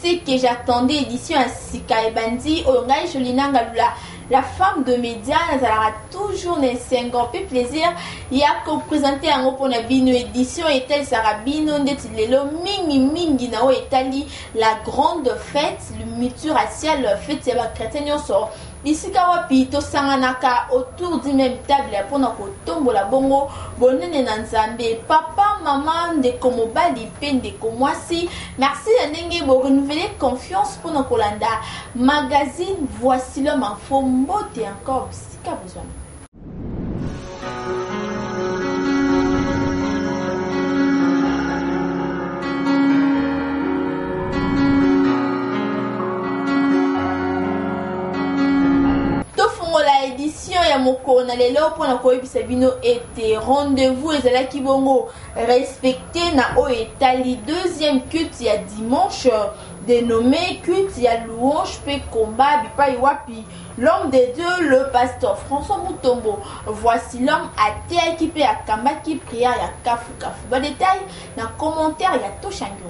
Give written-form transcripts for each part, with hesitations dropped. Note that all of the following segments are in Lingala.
musique que j'attendais, édition à Sika et Bandi, Oyongai Jolinanga Lula. La femme de médias, elle aura toujours un 50 plaisir. Il y a qu'on présenter un groupe pour une édition et tel Sarabino, Ndetilelo, Mingi Nao Etali, la grande fête, le multiracial fête, c'est la chrétienne sort. Ici, Kawapi, Tosanganaka, autour du même table, pour notre tombe, la bongo, bonne Nanzambe, papa, maman, de Komobali, peine de Komwasi. Merci à Nenge pour renouveler confiance pour nos Kolanda. Magazine, voici l'homme en faux, mbote encore, si qu'a besoin. Édition ya moko na lelo pona koyebisa bino ete rendez-vous ezala kibongo respecté na o etali deuxième culte ya dimanche dénommé culte ya louange pe combat bipai wapi l'homme de Dieu le pasteur François Mutombo. Voici l'homme à te équipé à kambaki prière ya kafu kafu ba détail na commentaire ya Toshangyo.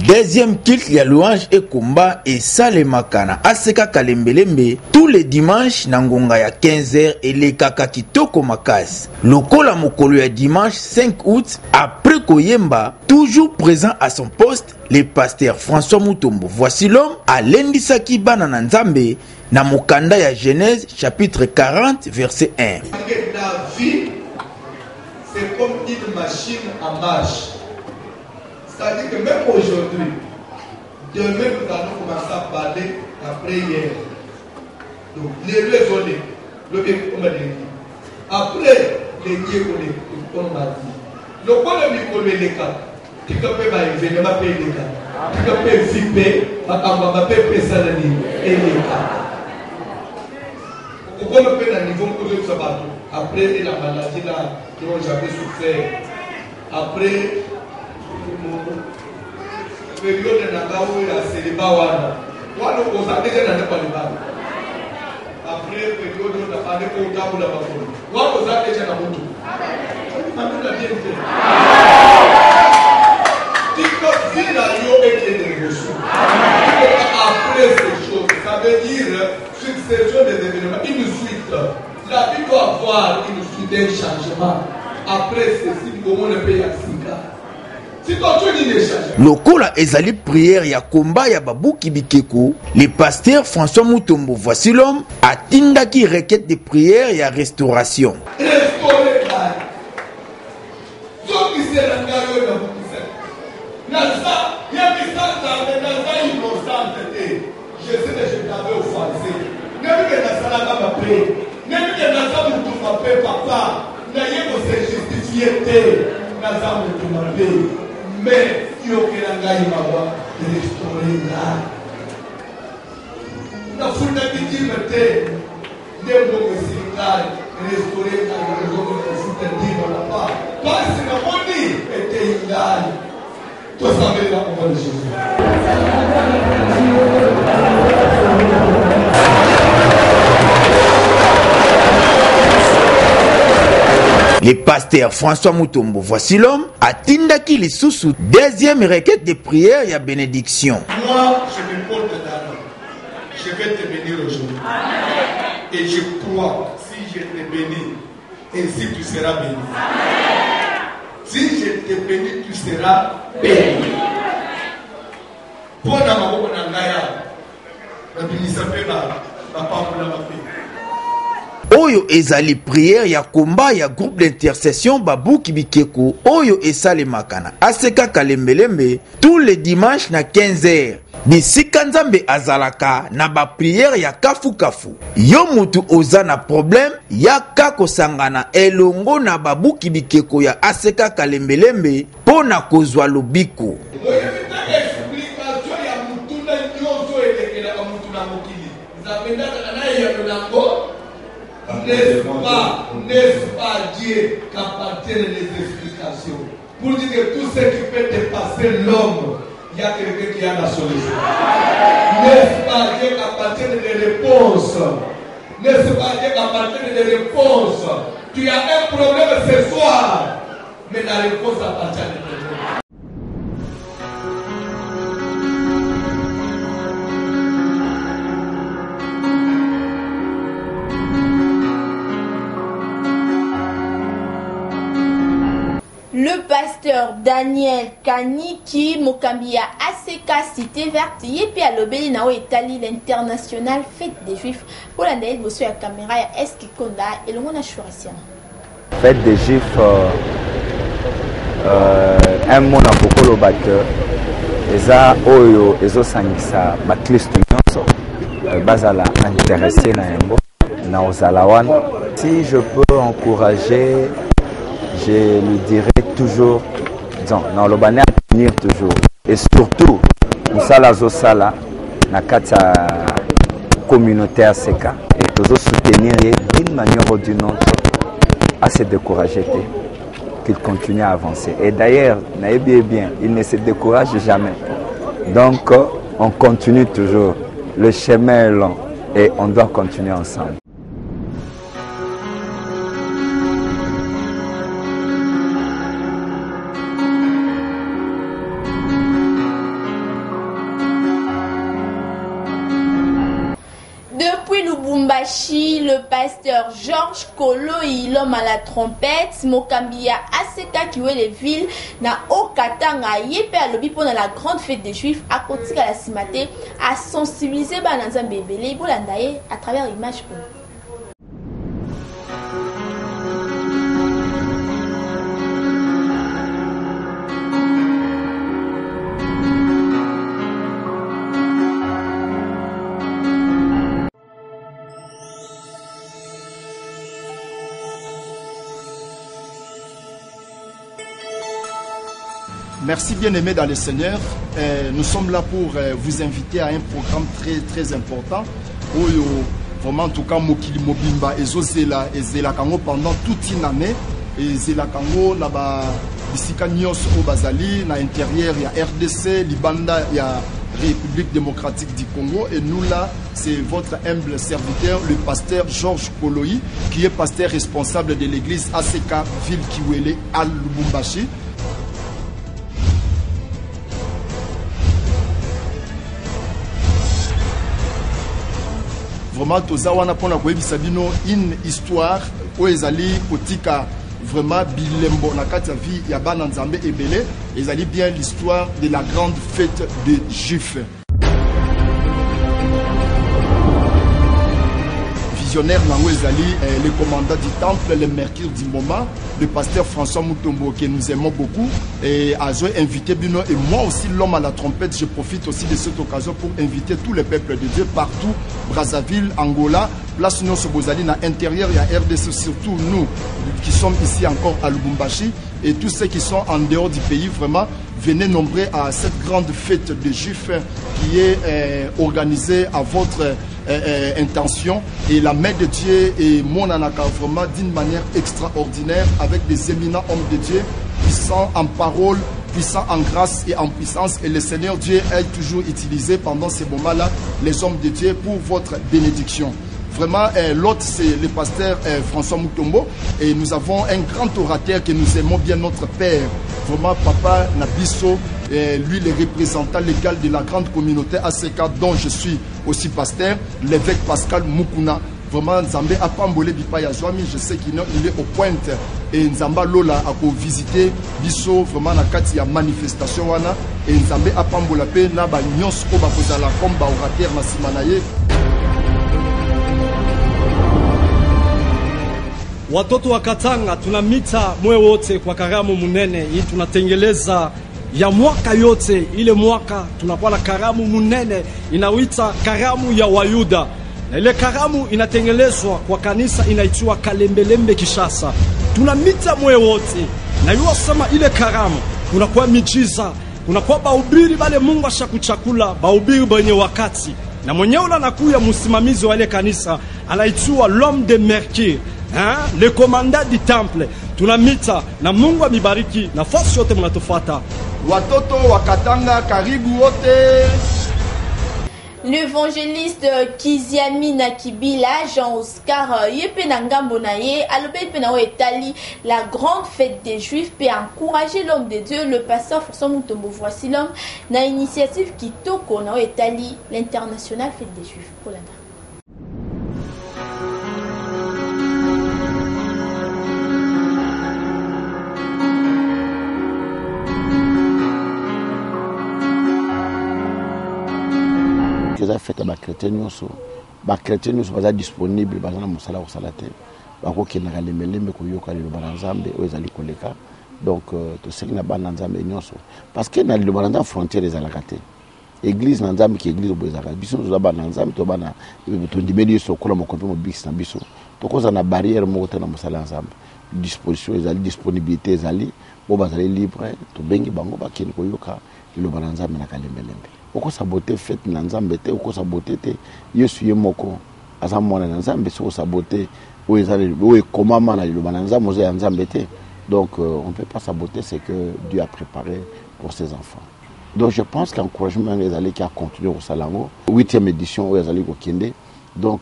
Deuxième culte, la louange et combat et Salemakana. Aseka Kalembelembe, tous les dimanches, Nangonga ya 15h et les kaka kitoko makas. Lokola mokolo ya dimanche 5 août, après Koyemba, toujours présent à son poste, le pasteur François Mutombo. Voici l'homme à Lendisaki Banana Nzambe, na Mokanda ya Genèse, chapitre 40, verset 1. La vie, c'est comme une machine en marche. C'est-à-dire que même aujourd'hui, demain nous allons commencer à parler après hier. Donc, les raisonner, le bien qu'on m'a dit. Après, les dieux qu'on m'a dit. Le quoi le micro les cas, tu peux pas événement payer les cas. Tu peux pas vipper, ma payer présalani et les cas. Pourquoi me faire un niveau pour le sabbat? Après la maladie là, dont j'avais souffert. Après, période na ngawo ya célibat wana koza déjà na pas après période na pale ko tabu la bakolo koza déjà na mutu amen la bien fait tiko vila yo et des ressources après ces choses ça veut dire succession des événements une suite la vie doit avoir une suite d'un changement après ceci comment le pays a Lokola ezali prière ya komba ya babuki bikeko, le pasteur François Mutombo, voici l'homme, atindaki requête de prière ya restauration. Restaurer mais il y a restaurer là. La foule n'a dit qu'il mettait des mots restaurer là, le foule n'a dit dans la part. Parce que la monnaie était là. Toi, ça veut dire la parole de Jésus. Le pasteur François Mutombo, voici l'homme, atindaki les sous deuxième requête de prière et à bénédiction. Moi, je me porte d'âme. Je vais te bénir aujourd'hui. Et je crois, si je te bénis, ainsi tu seras béni. Si je te bénis, tu seras béni. Pour la maman, on a la bénisse un peu la pape la paix. oyo ezali prière ya komba ya groupe d'intercession Babuki Bikeko oyo esalemaka na ACK Kalembelembe tous les dimanches na 15h. Bisika Nzambe azalaka na ba prière ya kafu. Yo mutu oza na problème yaka kosangana elongo na Babuki Bikeko ya ACK Kalembelembe pona kozwa lobiko. N'est-ce pas Dieu qui appartient les explications? Pour dire que tout ce qui peut dépasser l'homme, il y a quelqu'un qui a la solution. N'est-ce pas Dieu qui appartient les réponses? N'est-ce pas Dieu qui appartient les réponses? Tu as un problème ce soir, mais la réponse appartient à Dieu. Le pasteur Daniel Kaniki Mokambia ACK Cité Verte yepi alobeli na etali l'international fête des juifs pour la ndaye bosso ya caméra ya Eski Konda elongo na Chourissia. Fête des juifs un mot na kokolo bateur eza oyo ezosangisa bakristo nyonso bazala intéressé na yango na ozalawan. Si je peux encourager, je lui dirais toujours, dans le banner à tenir toujours. Et surtout, Moussala Zosala, na kata communauté ACK. Et toujours soutenir d'une manière ou d'une autre, à se décourager, qu'il continue à avancer. Et d'ailleurs, bien, il ne se décourage jamais. Donc, on continue toujours. Le chemin est long et on doit continuer ensemble. Depuis Lubumbashi, le pasteur Georges Koloyi, l'homme à la trompette, Mokambia ACK qui est les villes, na Okatanga, yepe à l'obi pour la grande fête des Juifs, à côté de la Simate, à sensibiliser Bananzam Bébélé, Bolandaye, à travers l'image. Merci bien-aimés dans le Seigneur. Nous sommes là pour vous inviter à un programme très important. Vraiment, en tout cas, Mokili Mobimba et Zozela et Zelakango pendant toute une année. Et Zelakango, là-bas, Bisika Nyos au Bazali, à l'intérieur, il y a RDC, Libanda, il y a République démocratique du Congo. Et nous, là, c'est votre humble serviteur, le pasteur Georges Koloyi, qui est pasteur responsable de l'église ACK Ville Kiwele à Lubumbashi. Vraiment, tozawana pona koyebisa bino une histoire où ezali kotika vraiment bilembo na kati ya vie ya bana nzambe ebele ezali bien l'histoire de la grande fête des Juifs. Visionnaire Nango Ezali, le commandant du temple, le mercure du moment, le pasteur François Moutombo que nous aimons beaucoup et a invité Bino et moi aussi l'homme à la trompette. Je profite aussi de cette occasion pour inviter tous les peuples de Dieu partout, Brazzaville, Angola, place Nyon Sobozali, à l'intérieur et à RDC, surtout nous qui sommes ici encore à Lubumbashi et tous ceux qui sont en dehors du pays, vraiment venez nombreux à cette grande fête des Juifs qui est organisée à votre intention et la main de Dieu et mon anaka vraiment d'une manière extraordinaire avec des éminents hommes de Dieu puissants en parole, puissants en grâce et en puissance et le Seigneur Dieu a toujours utilisé pendant ces moments-là les hommes de Dieu pour votre bénédiction. Vraiment, l'autre c'est le pasteur François Moutombo et nous avons un grand orateur que nous aimons bien, notre père, vraiment Papa Nabiso, lui le représentant légal de la grande communauté ACK dont je suis aussi pasteur, l'évêque Pascal Mukuna. Vraiment, Nzambe a pambole bipa ya Joami, je sais qu'il est au pointe et Nzamba Lola a visité Biso vraiment na kati ya manifestation wana et Nzambe a pambola pe na ba nyos ko ba kozala comme ba orateur na simanaye. Watoto wa Katanga tunamita mwe wote kwa karamu munene hii tunatengeleza ya mwaka yote. Ile mwaka tunakuwa na karamu munene inawita karamu ya Wayuda, na ile karamu inatengelezwa kwa kanisa inaitwa Kalembelembe Kishasa. Tunamita mwe wote na yuwa sema ile karamu kunakuwa mijiza, kunakuwa bahubiri bale Mungu ashakuchakula, bahubiri benye wakati, na mwenyewe anakuya msimamizi wa ile kanisa anaitwa l'homme de Mercure, le commandant du temple. Tunamita na Mungu amibariki nafasi yote mnatufuata. Watoto wa Katanga karibu wote. L'évangéliste Kiziamina Kibila, Jean-Oscar Yepenangambo Naye, Alobé Penao Etali, la grande fête des Juifs, peut encourager l'homme de Dieu, le pasteur François Mutombo. Voici l'homme, na initiative Kitoko Nao Etali, l'internationale fête des Juifs. Polana. Ça fait que les chrétiens sont disponibles dans le musala au salate. Bako qui n'a pas les mêlés mais qu'on y a le baranzambe ou les alikoleka. Donc tout ce qui n'a pas n'anzambe nyoso. Parce que dans le baranzambe frontière les alakate. Église n'anzambe qui église au bezaka. Biso nous avons n'anzambe to bana to dimeli so kola mo kompe mo bix na biso. To koza na barrière mo te na musala ensemble. Disposition les ali disponibilité les ali bo bazali libre to bengi bango bakini ko yoka le baranzambe na kalembelembe. Oko saboter fête na nzambe te oko saboter te yesu ye moko asa mona na nzambe so saboter o ezali o ekomama na liloba na nzambe ozo ya nzambe te. Donc on ne peut pas saboter ce que Dieu a préparé pour ses enfants. Donc je pense qu'encouragement les allés qui a continué au Salango 8e édition où les allés au Kende. Donc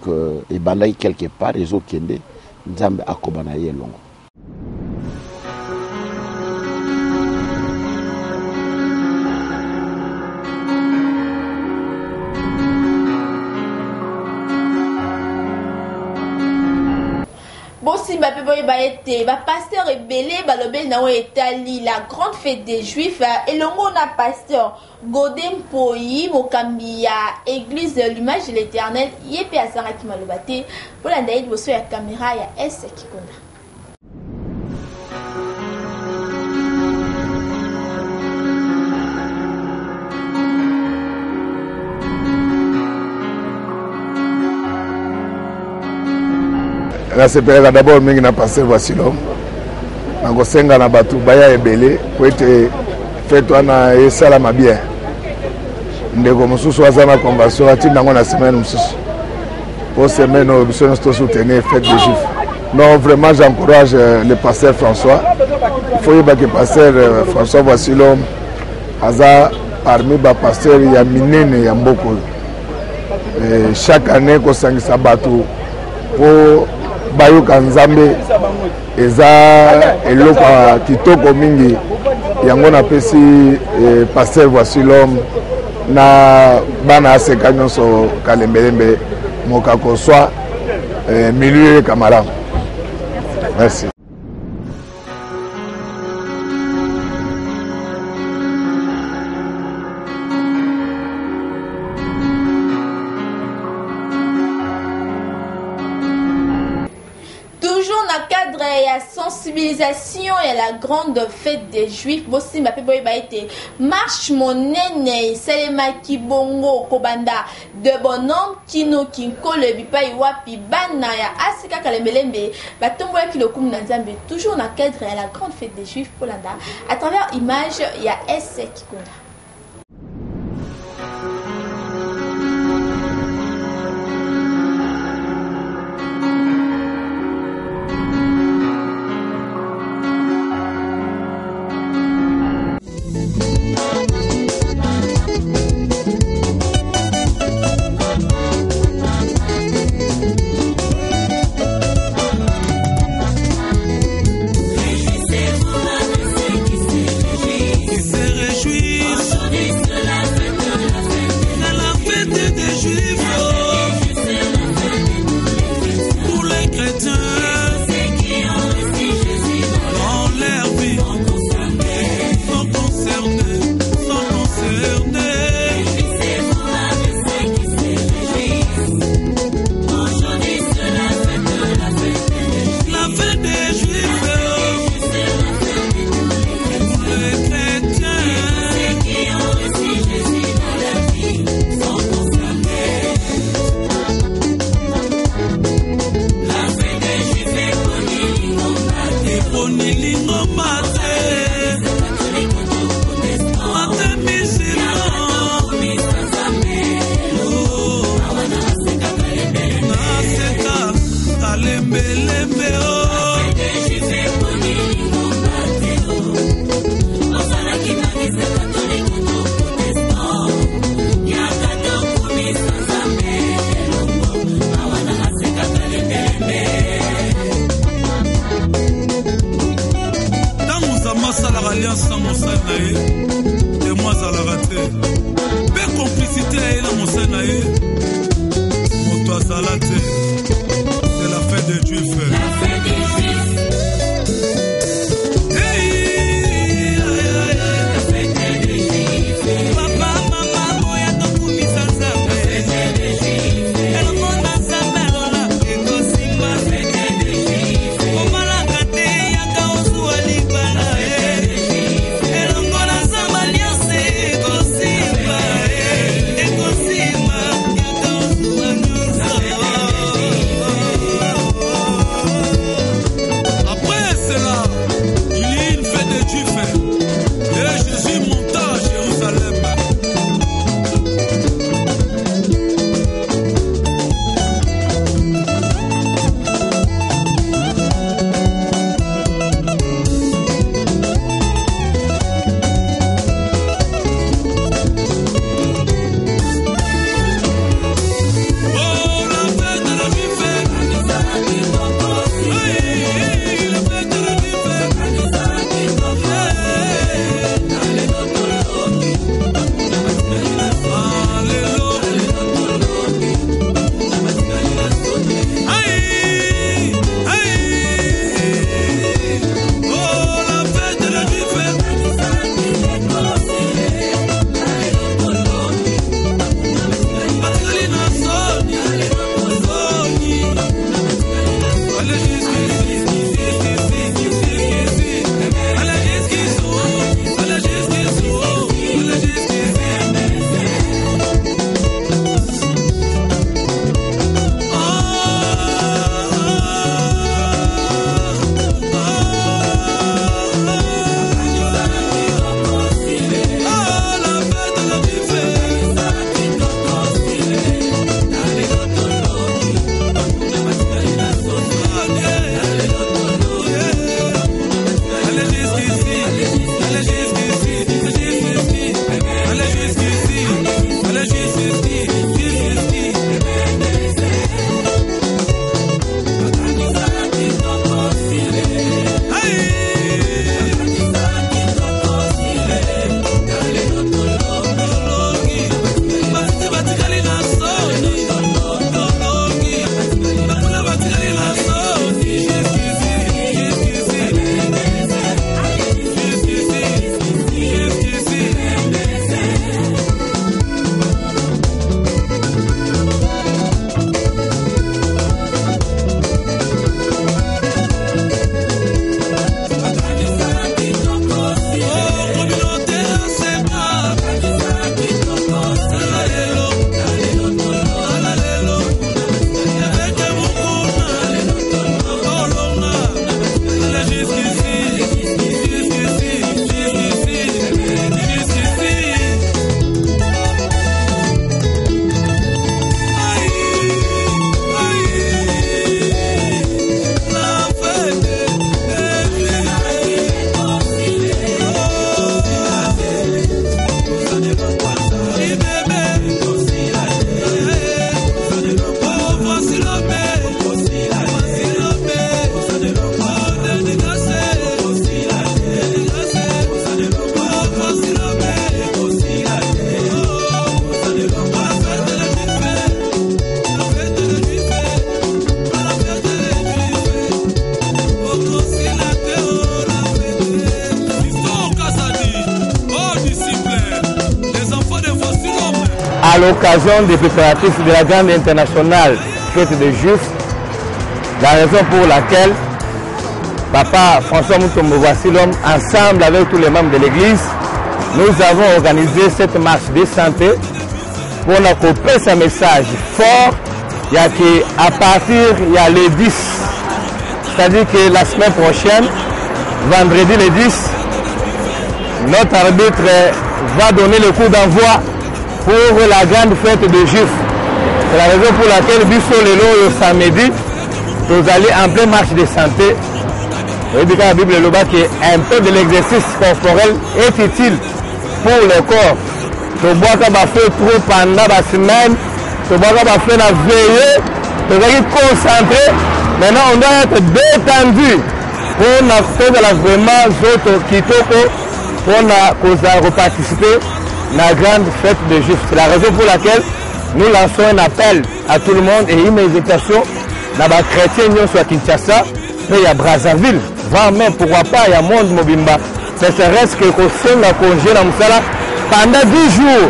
et bandai quelque part les autres Kende nzambe akobana ye longo. Pasteur Ebele Balobel Nao Etali, la grande fête des Juifs, et l'ongo na pasteur Godem Poyi Mokambia, église de l'image de l'Éternel, Yepe Azaraki Malobate, pour la naïde bosso ya caméra ya S Kikona. La CPR d'abord mingi na pasteur voici l'homme. Nakosenga na batu baya ebele po ete fête wana esalama bien. Ndeko mosusu aza na convention atinda ngo na semaine mosusu. Pour semaine au biso nous soutenir fête des Juifs. Non, vraiment j'encourage le pasteur François. Il faut que pasteur François voici l'homme aza parmi ba pasteur ya minene ya mboko. Chaque année ko sangisa batu pour bayoka nzambe eza eloko kitoko mingi yango na pesi pasteur voici l'homme na bana aseka nyonso kalembelembe mokako soit milieu camarade. Merci. Sensibilisation et la grande fête des Juifs. Bossi m'a fait boybaïté. Marche monene, Selema Kibongo, Kobanda, de bonhomme, Kino, Kinko, le Bipai, Wapi, Banaya, Asika Kalemelembe, Batombo Kilo Kum Nanzambe, toujours dans le cadre de la grande fête des Juifs, Polanda. À travers image, il y a S. Kikona. Réjouissez-vous, l'occasion des préparatifs de la grande internationale fête des Juifs, la raison pour laquelle Papa François Mutombo Vassilom, ensemble avec tous les membres de l'église, nous avons organisé cette marche de santé pour nous couper ce message fort. Il y a qu'à partir, il y a les 10, c'est-à-dire que la semaine prochaine, vendredi le 10, notre arbitre va donner le coup d'envoi pour la grande fête des Juifs. C'est la raison pour laquelle, Bissot le samedi, nous allons en pleine marche de santé. Et puis, la Bible le dit qu'un peu de l'exercice corporel est utile pour le corps. Tu bois qu'on va faire trop pendant la semaine, tu bois qu'on va faire la veillée, tu dois être concentré. Maintenant, on doit être détendu pour faire vraiment pour participer à la grande fête des Juifs. C'est la raison pour laquelle nous lançons un appel à tout le monde et une invitation dans les chrétiens soit Kinshasa et à Brazzaville. Même pourquoi pas, il y a monde Mobimba. Ça reste que la congé dans Moussala pendant 10 jours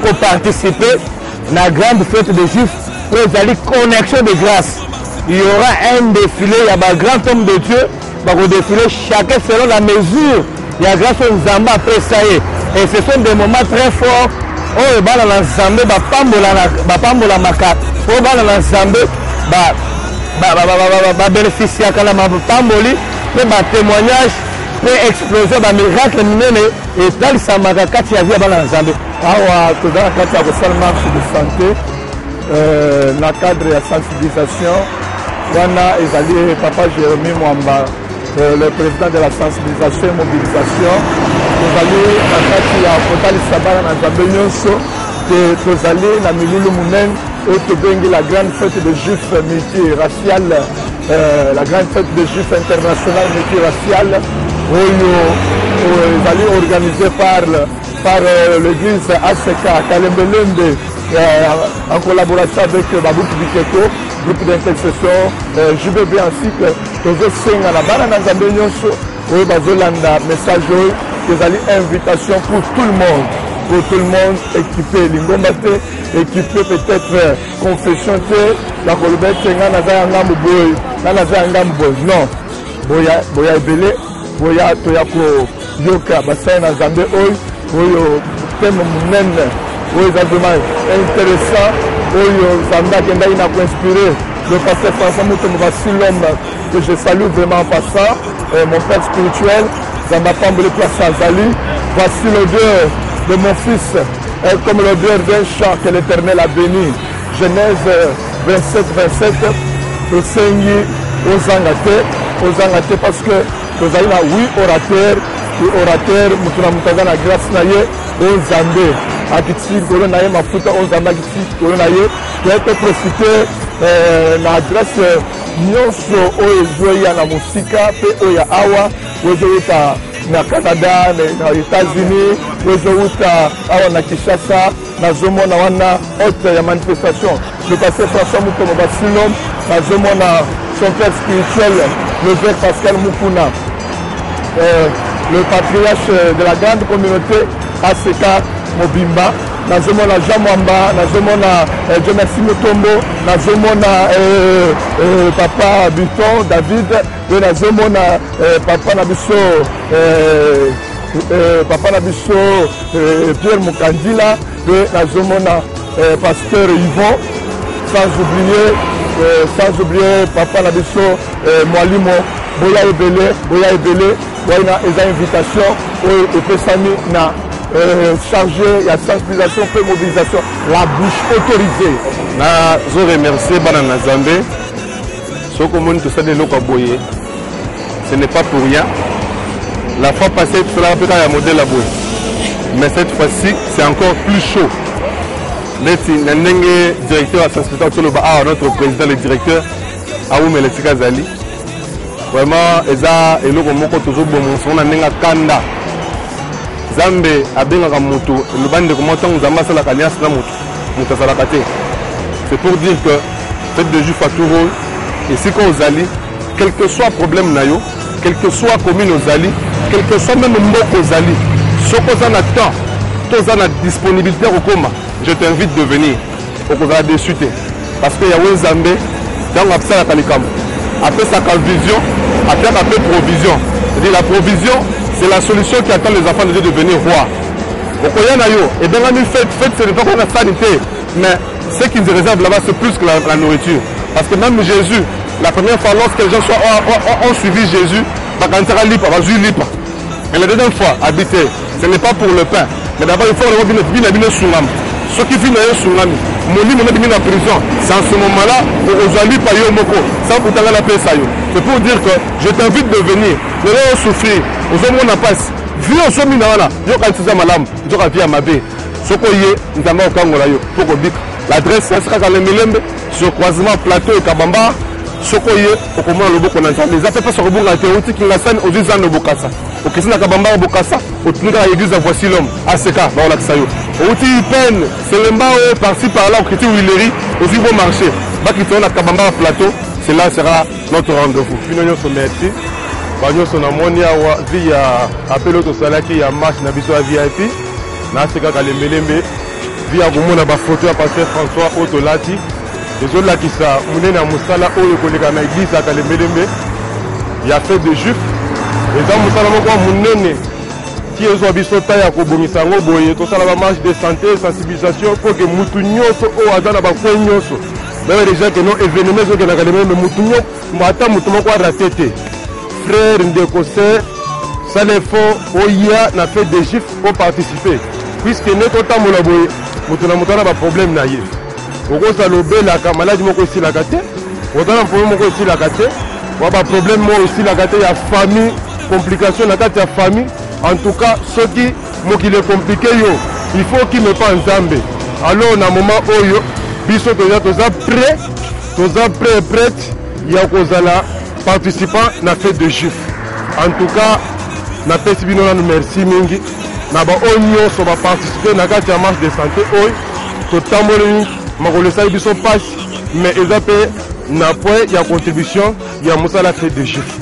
pour participer à la grande fête des Juifs pour aller connexion de grâce. Il y aura un défilé, il y a un grand homme de Dieu qui va défiler chacun selon la mesure. Il y a grâce au Zamba après ça y est. Et ce sont des moments très forts. Oh, il y a l'ensemble, il maka. Oh, il y a l'ensemble, bénéficier à la pamboli. Pour témoignage, pour explosion, pour miracle, et dans le Samara, quand il y a vu l'ensemble. Alors, tout dans le cadre de la marche de santé, dans le cadre de la sensibilisation, Wana Ezali, Papa Jérémy Mwamba, le président de la sensibilisation et mobilisation, nous allons dans le cadre de la Sabara, dans la Zambénionso, nous allons dans le Milulu Mounen, et la grande fête de Juifs multiraciales. La grande fête des Juifs internationale multiraciale organisée par l'église ACK Kalembelembe en collaboration avec Babou Bikeko, groupe d'intercession JBB ainsi que Tozo Senga la Bana Nzambe Nyonso oui bazolanda message des invitation pour tout le monde. Pour tout le monde équipé, l'ingomate, équipé peut-être confession, la colobette, non, boya belé, boya toyako yoka, bassin na Zambé, boyo thème mounène, boyo vraiment intéressant, boyo Zamba Kenda il a inspiré le pasteur François Mutombo Vassilom, que je salue vraiment en passant, mon père spirituel, Zamba Pambole Place Azali, voici l'odeur de mon fils, comme l'odeur d'un champ que l'Éternel a béni. Genèse 27, le Seigneur aux Angate, parce que nous avons 8 orateurs, nous la grâce naïe aux Zambé, Akiti, Golonaye, Mafuta, aux Zambé, Akiti, Golonaye, qui a été profité la grâce Nyonso, Oezoya, la musique, Oya Awa, Oezoya, na Canada, na États-Unis, Oezoya, Awa, na Kinshasa, na Zomona, wana, autre ya manifestation. Le pasteur François Mutombo Vassilom, na Zomona, son père spirituel, le père Pascal Mukuna, le patriarche de la grande communauté ACK Mobimba, nazomona Jean Mwamba, nazomona Dieu merci Mutombo, nazomona papa Buton David, nazomona papa Nabiso Pierre Mukandila, nazomona pasteur Yvon, sans oublier papa Nabiso Mwalimo, Boya Ebele, Boya Eza invitation, et Pesami na chargé, il y a sensibilisation, peu mobilisation, la bouche autorisée. Je remercie Banana Zambé. Ce que nous tout ça de l'Okaboye, ce n'est pas pour rien. La fois passée, tout cela a un modèle à boye. Mais cette fois-ci, c'est encore plus chaud. Merci, le directeur à sensibilisation, notre président, le directeur, Aoum Eletika Zali. Vraiment, Eza et l'Okomoko toujours bon, on a un kanda. Zambé abengaka moto le bande comment Zamba sala kanias na moto moto sala kate. C'est pour dire que fête de Juif à tout rôle et si qu'on zali quel que soit problème na yo, quel que soit commune aux zali, quel que soit même mboko zali, soko za na temps, to za na disponibilité au koma je t'invite de venir. Au Kozala déçu. Parce qu'il y a un Zambé, dans la après sa vision, après sa provision. C'est-à-dire la provision, c'est la solution qui attend les enfants de Dieu de venir voir. Au Koyanayo, et bien la fête, ce n'est pas qu'on a sanité, mais ce qui nous réserve là-bas, c'est plus que la nourriture. Parce que même Jésus, la première fois, lorsque les gens ont suivi Jésus, et la deuxième fois, habiter, ce n'est pas pour le pain, mais d'abord il faut revenir à tsunami. Ceux qui viennent à tsunami, mon en prison, c'est en ce moment-là pour aujourd'hui par Yomoko, sans pour t'en la paix. C'est pour dire que je t'invite de venir, ne pas souffrir, aux hommes on a pas. Vu au sommet là, je quand tu as malam, je reviens à ma baie. Ce qu'on y est, nous avons au Kangola, pour qu'on dise l'adresse, c'est sera dans le Milembe, sur croisement plateau et Kabamba. Ce qu'on y est, au comment le Boko Nansa. Les affaires pas sur le Bunga théotique qui n'assène aux 10 ans de Bokassa. Au Kessina Kabamba Bokassa, au Tnuga l'église à Voici l'homme, ACK, dans l'Aksayo. Au Ti Pen, c'est le Mbao, par-ci par-là, au Kriti Willery, au Zibo Marché. Bakito na Kabamba plateau, c'est là sera notre rendez-vous. Finonyo Somerti. Banyo Sonamoni awa via appel au Salaki ya marche na biso VIP na seka kalembelembe via komona ba photo ya pasteur François Otolati ezo lakisa munene musala oyo koleka na église ya kalembelembe ya fête de juif eza musala moko munene ki ezo biso ta ya kobongisa ngo boye to sala ba marche de santé sensibilisation pour que mutu nyoso o azana ba ko nyoso même déjà que non événement zo ke na kalembelembe mutu nyo mata mutu moko ratete frère Ndekose, Salefo, Oya, n'a fait des chiffres pour participer. Puisque nous avons un problème. Nous avons maladie aussi la gâté. Nous avons un problème aussi la gâté. Nous avons un problème aussi la gâté. Il y a famille, complications la gâté, il y a famille. En tout cas, ceux qui est compliqué, il faut qu'ils me fassent un Zambé. Alors, on a un moment où ils sont prêts, il y a participants na fête de juif. En tout cas, na pesi bino na merci mingi. Na ba onyo so ba participer na kati ya marche de santé oy. To tamoli makolo sa biso passe mais ezape na point ya contribution ya musala fête de juif.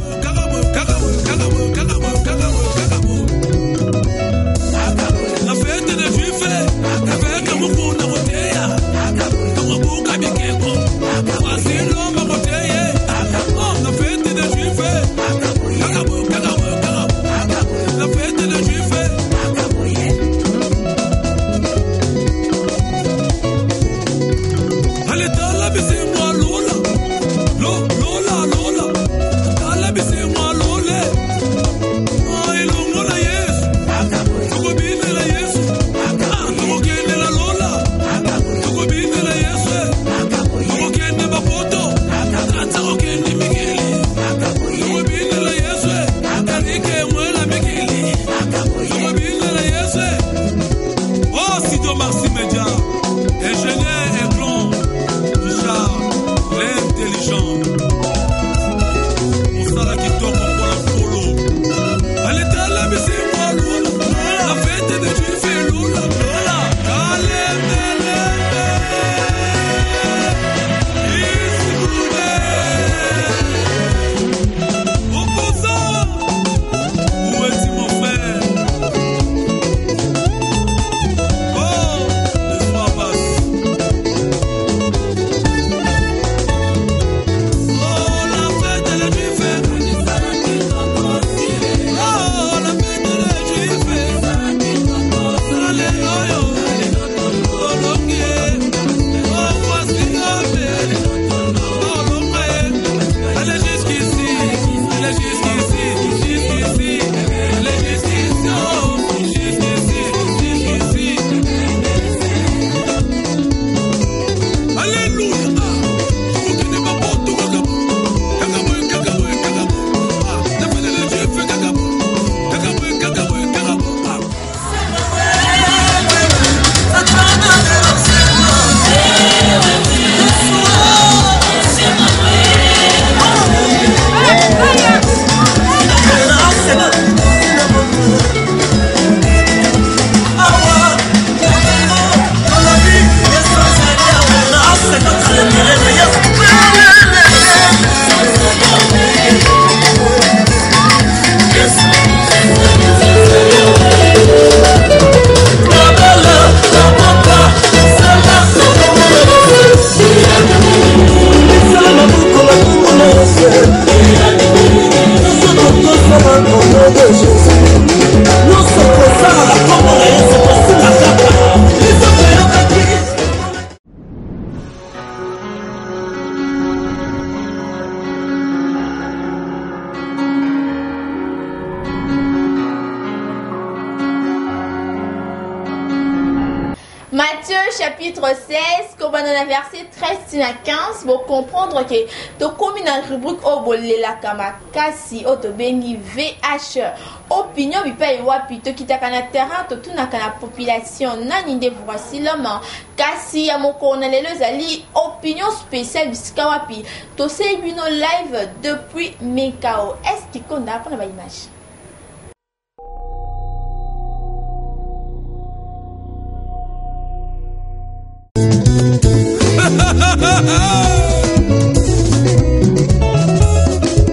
chapitre 16, comme on a verset 13 à 15, pour comprendre que tu commis dans la rubrique Obolela Kamakasi, Otobengi VH, opinion, il paye wapi, tu quittes à terrain, tu tout na population, nani de voici l'homme, Kasi Yamoko, on a les ali, opinion spéciale, Biskawapi, tu sais, bino live depuis Mekao. Est-ce qu'on a pour la image?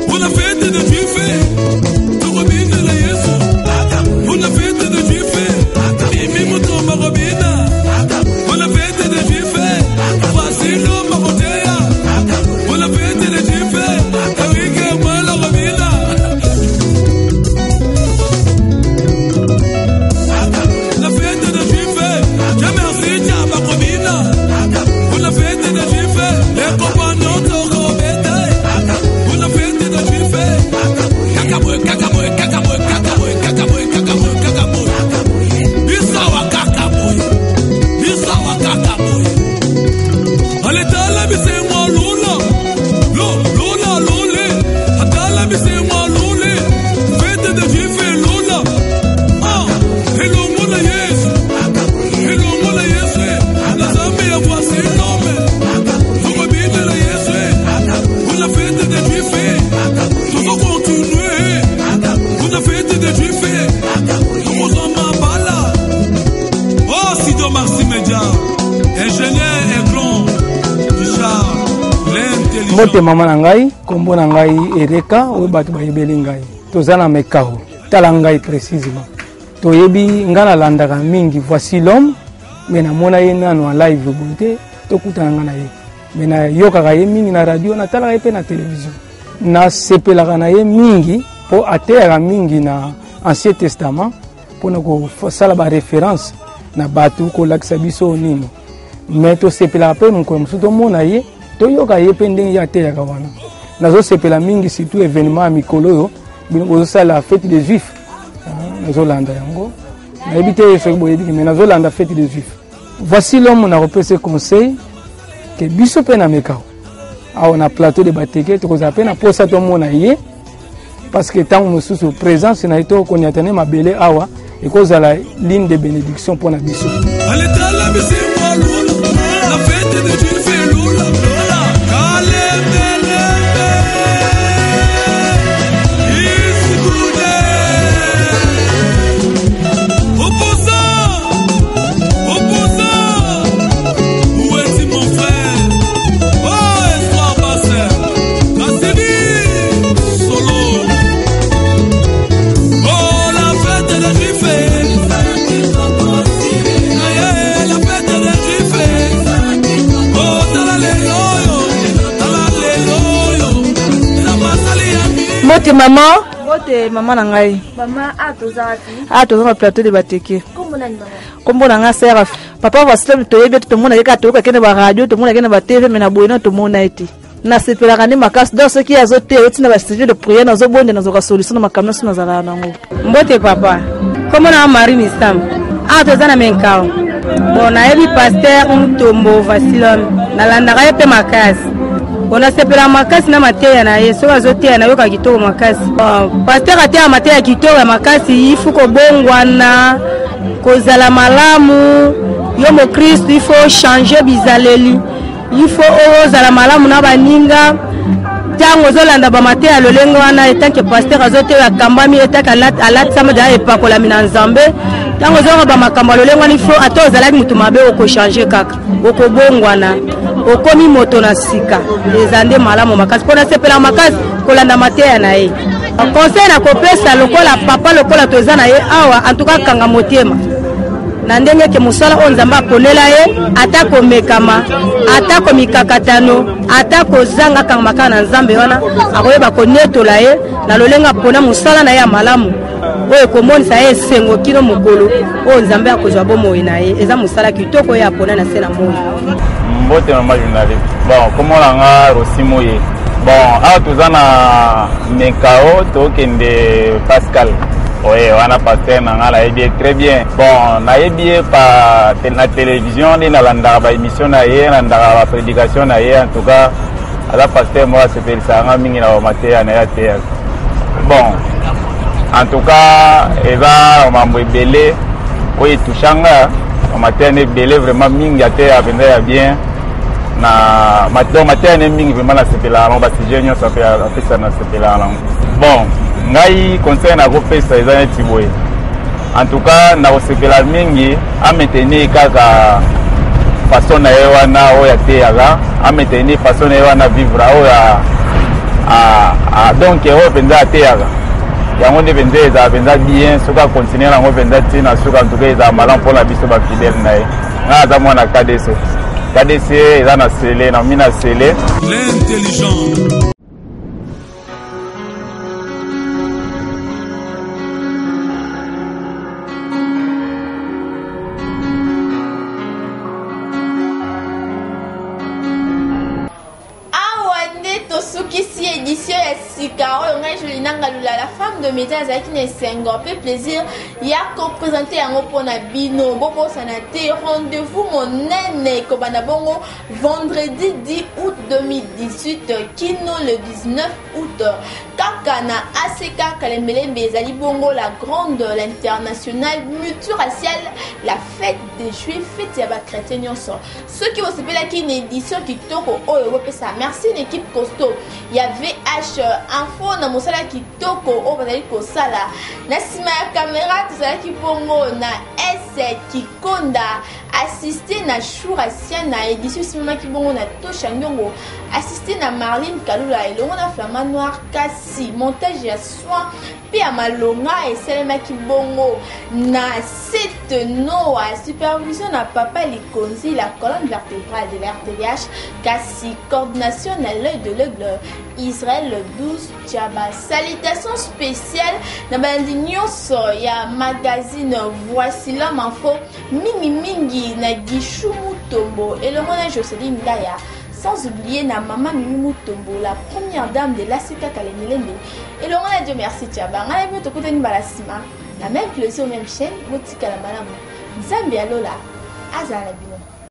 Pour la fête de Dieu fait, tu remines la Yesu. Pour la fête de Dieu fait, et même ton marobina. Pour la fête de Dieu fait, voici l'homme marotéa. Pour la fête de Dieu fait, avec moi la robina. La fête de Dieu fait, je merci Dieu ma robina. Pour la fête de Dieu fait, les compagnons de Robétail. Pour la fête de Dieu fait, Kakaboy, Kakaboy, Kakaboy, Kakaboy, Kakaboy, Kakaboy, Kakaboy. Bisawa Kakaboy, Bisawa Kakaboy. Allez, t'as bise moi Lula, Lula, Lula, t'as bise moi Lula. Fête de Dieu fait Lula. Ah, hello Mola Yesu, hello Mola Yesu. La Zambie a voici l'homme. Vous me la Yesu. Pour la fête de Dieu fait, tout va continuer. Pour la fête de Dieu fait, nous sommes en bala. Oh, Sido Marci Média, ingénieur et grand, Richard, l'intelligent. Mote mama nangai, kombo nangai Ereka, ou batu bayebeli ngai. Tozana Mekao, tala ngai précisément. Toyebi ngana landaka mingi, voici l'homme, mais na mona ye nano en live bonte, tokutana ngana ye. Mais na yokaka ye mingi na radio, na talaka ye pe na télévision. Na sepelaka na ye mingi, po ateyaka mingi na Ancien Testament, po na kosala ba référence na batu kolakisa biso nini. Mais to sepelaka pe mokolo mosusu tomona ye, toyoka ye pe ndenge ye ateyaka wana. Nazosepela mingi surtout événement ya mikolo oyo, bino kozosala fête des Juifs. Nazolanda yango. Nayebi te soki boyebi mais nazolanda fête des Juifs. Voici l'homme na repese conseil que biso pe na Mekao. On a plateau de bateke to koza pe na posa to mona ye parce que tant mosusu présence na ito ko nyatane mabele awa et koza la ligne de bénédiction pour na biso. Allez tala bise moi Lula, la fête de Dieu fait Lula. Mote maman nangai. Maman a plateau de bateke. Comment on a serre. Papa va se lever tout le monde avec tout le monde radio, tout le monde avec la TV, mais na boina tout le monde a été. Na sepela kani makas dans ce qui a zoté, et na bastige de prière na zo bonde na zo ka solution na makamna suna zala nango. Mbote papa. Comment on a mari mistam. Tozana Mekao. Bon na ebi pasteur Mutombo Vasilom na landaka pe makas. On a sepela makasi na mateya na yeso azoteya na yoka kitoko makasi. Pasteur ateya mateya kitoko ya makasi ifu ko bongwana kozala malamu yo mo Christ il faut changer bizaleli. Il faut ozala malamu na baninga tango zolanda ba mateya lolengo wana etanke pasteur azoteya kambami etaka alat sama da epakola mina nzambe. Tango zonga ba makamba lolengo il faut atozala mutu mabe oko changer kaka. Oko bongwana. Okomi moto na sika ezande malamu makasi pona sepela makasi kolanda mateya na ye conseil na kopesa lokola papa lokola toza na ye awa en tout cas kanga motema na ndenge ke musala on nzamba ponela ye atako mekama atako mikakatano atako zanga kanga makana na nzambe wana akoyeba konetola ye na lolenga pona musala na ye malamu oyo komonisa ye sengo kino mokolo o nzambe akozwa bomoyi na ye eza musala kitoko ya pona na se na moyi. Mbote mama journaliste. Bon, comment on a reçu moye. Bon, à tous en a Mekao, tokende Pascal. Oui, on a pasteur très bien. Bon, on a par la télévision, on a la émission, on a la prédication, en tout cas, à la pasteur, moi, c'était le sarang, mingi na maté, bon, en tout cas, Eva, on m'a belé, oui, touchanga, on m'a belé vraiment mingi à terre, bien. Na matin mingi vraiment na sepela on va se génier ça fait ça na sepela bon ngai conseil na kopesa ezana tiboye en tout cas na sepela mingi a maintenir kaka façon na ewana o ya teaga a maintenir façon na ewana vivre o ya donc o penza teaga yango nde penza eza penza bien soka continuer na ngo penza tina soka en tout cas eza malan pour la biso ba fidèle na ye nga za mwana KDC KDC eza na sele na mina sele l'intelligent. Édition ya sika oyo ngai jolinanga lula la femme de média azalaki na esengo pe plaisir ya kopresente yango mpona bino bobosana te rendez-vous monene ekobanda bongo vendredi 10 août 2018 kino le 19 août kaka na ACK Kalembelembe ezali bongo la grande l'internationale multiraciale la fête des juifs fête ya bakretien nyonso soki bosepelaki na édition kitoko oyo bopesa merci une équipe costaud ya VH info na mosala kitoko oyo bazali kosala na nsima ya caméra tozalaki bongo na S Kikonda assisté na Chourasia na édition simamaki bongo na Tosha Nyongo assisté na Marlene Kalula elongo na Flamand Noir kasi montage ya soin pe ya malonga esalemaki bongo na Sete Noa supervision na Papa Likonzi la colonne vertébrale de l'RTVH kasi coordination na l'œil de l'aigle Israël 12 Tchaba salutations spéciales na bandi nyonso ya magazine Voici l'homme info mingi na Gishumu Tombo elongo na Joseline Ndaya sans oublier na Maman Mimi Mutombo, la première dame de l'ACK Kalembelembe. Et l'on a Dieu merci Tchaba. On a vu tout côté Balasima. La même clôture, même chaîne, Motika la Malamu. Zambia Lola, Azala Bino.